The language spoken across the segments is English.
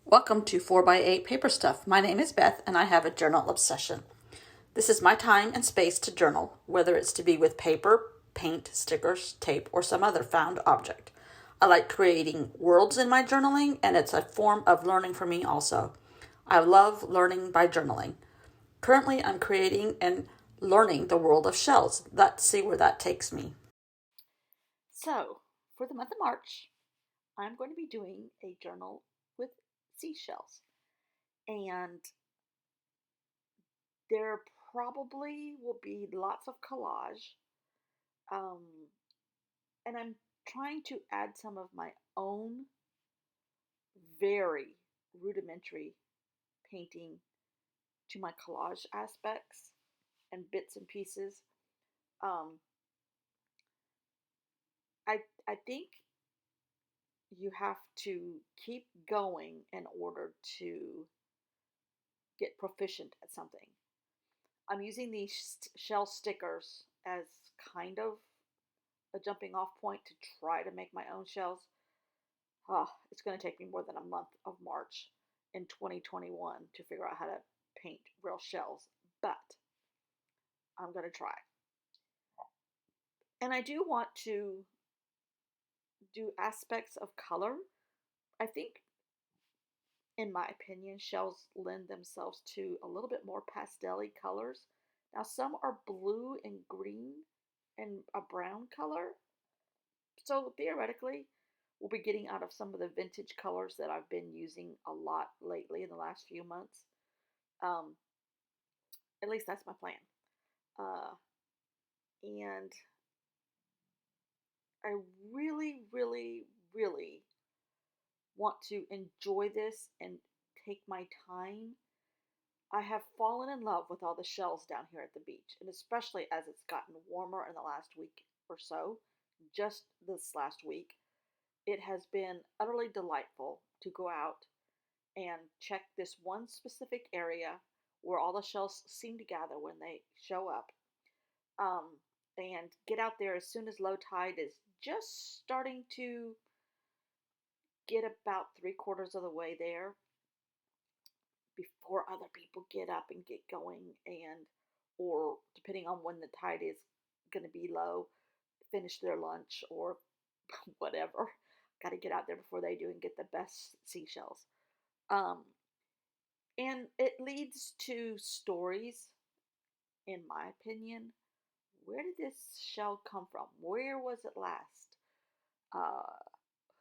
Welcome to 4x8 Paper Stuff. My name is Beth and I have a journal obsession. This is my time and space to journal, whether it's to be with paper, paint, stickers, tape, or some other found object. I like creating worlds in my journaling, and it's a form of learning for me also. I love learning by journaling. Currently, I'm creating and learning the world of shells. Let's see where that takes me. So, for the month of March, I'm going to be doing a journal with seashells. And there probably will be lots of collage. Um, and I'm trying to add some of my own very rudimentary painting to my collage aspects and bits and pieces. Um, I think you have to keep going in order to get proficient at something. I'm using these shell stickers as kind of a jumping off point to try to make my own shells. It's going to take me more than a month of March in 2021 to figure out how to paint real shells, but I'm going to try. And I do want to do aspects of color. I think, in my opinion, shells lend themselves to a little bit more pastel-y colors. Now, some are blue and green and a brown color. So theoretically, we'll be getting out of some of the vintage colors that I've been using a lot lately in the last few months. Um, at least that's my plan. Uh, and I really, really, really want to enjoy this and take my time. I have fallen in love with all the shells down here at the beach, and especially as it's gotten warmer in the last week or so, just this last week, it has been utterly delightful to go out and check this one specific area where all the shells seem to gather when they show up. Um, and get out there as soon as low tide is just starting to get about 3/4 of the way there before other people get up and get going, and or depending on when the tide is going to be low, finish their lunch or whatever. Got to get out there before they do and get the best seashells. Um, and it leads to stories, in my opinion. Where did this shell come from? Where was it last? Uh,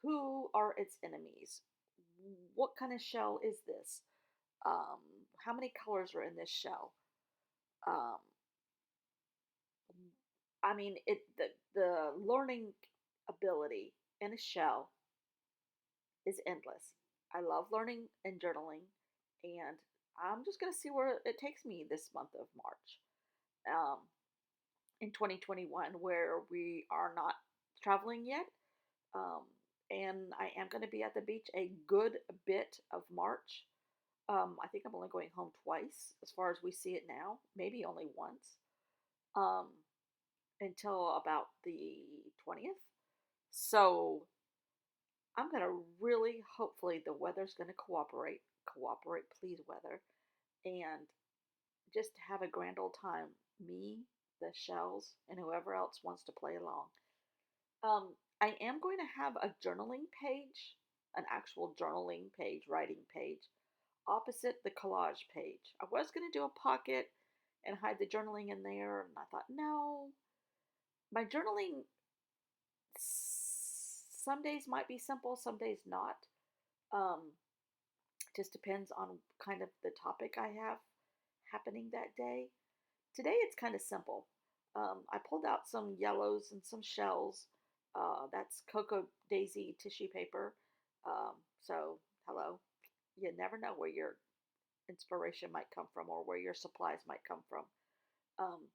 who are its enemies? What kind of shell is this? Um, how many colors are in this shell? Um, I mean, the learning ability in a shell is endless. I love learning and journaling, and I'm just gonna see where it takes me this month of March. Um, in 2021, where we are not traveling yet, um, and I am going to be at the beach a good bit of March. I think I'm only going home twice, as far as we see it now, maybe only once, um, until about the 20th. So I'm going to really, hopefully, the weather's going to cooperate. Cooperate, please, weather. And just have a grand old time. Me, the shells, and whoever else wants to play along. I am going to have a journaling page, an actual journaling page, writing page, opposite the collage page. I was going to do a pocket and hide the journaling in there, and I thought, no, my journaling some days might be simple, some days not. Um, just depends on kind of the topic I have happening that day. Today it's kind of simple. I pulled out some yellows and some shells. That's cocoa daisy tissue paper. So, hello. You never know where your inspiration might come from or where your supplies might come from. Um,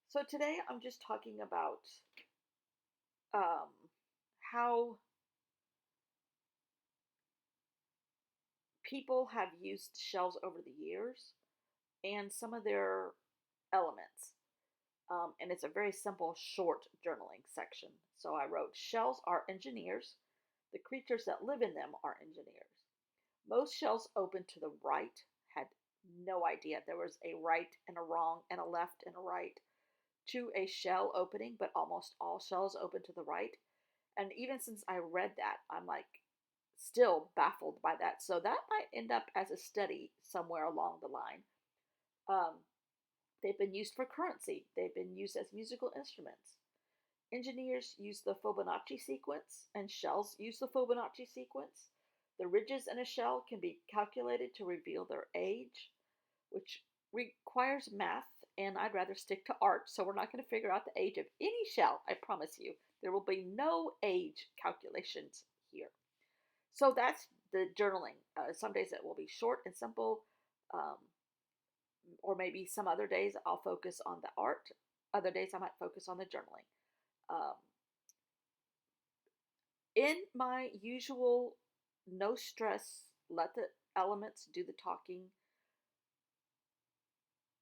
so, today I'm just talking about um, how people have used shells over the years and some of their elements. And it's a very simple, short journaling section. So I wrote, shells are engineers. The creatures that live in them are engineers. Most shells open to the right. Had no idea there was a right and a wrong and a left and a right to a shell opening, but almost all shells open to the right. And even since I read that, I'm like still baffled by that. So that might end up as a study somewhere along the line. Um, they've been used for currency, they've been used as musical instruments. Engineers use the Fibonacci sequence, and shells use the Fibonacci sequence. The ridges in a shell can be calculated to reveal their age, which requires math, and I'd rather stick to art, so we're not going to figure out the age of any shell, I promise you. There will be no age calculations here. So that's the journaling. Some days it will be short and simple, um, or maybe some other days I'll focus on the art. Other days I might focus on the journaling. Um, in my usual no stress, let the elements do the talking,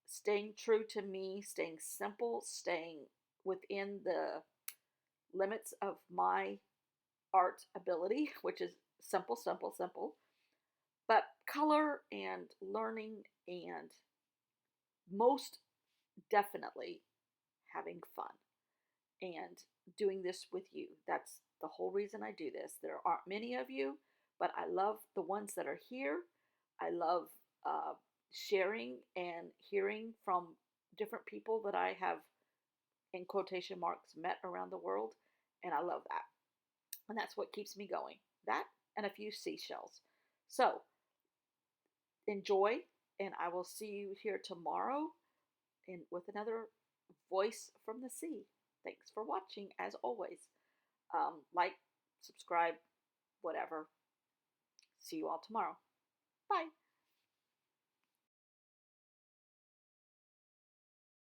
staying true to me, staying simple, staying within the limits of my art ability, which is simple, simple, simple. But color and learning, and most definitely having fun and doing this with you. That's the whole reason I do this. There aren't many of you, but I love the ones that are here. I love uh, sharing and hearing from different people that I have, in quotation marks, met around the world. And I love that. And that's what keeps me going. That and a few seashells. So enjoy, and I will see you here tomorrow with another voice from the sea. Thanks for watching, as always. Like, subscribe, whatever. See you all tomorrow. Bye.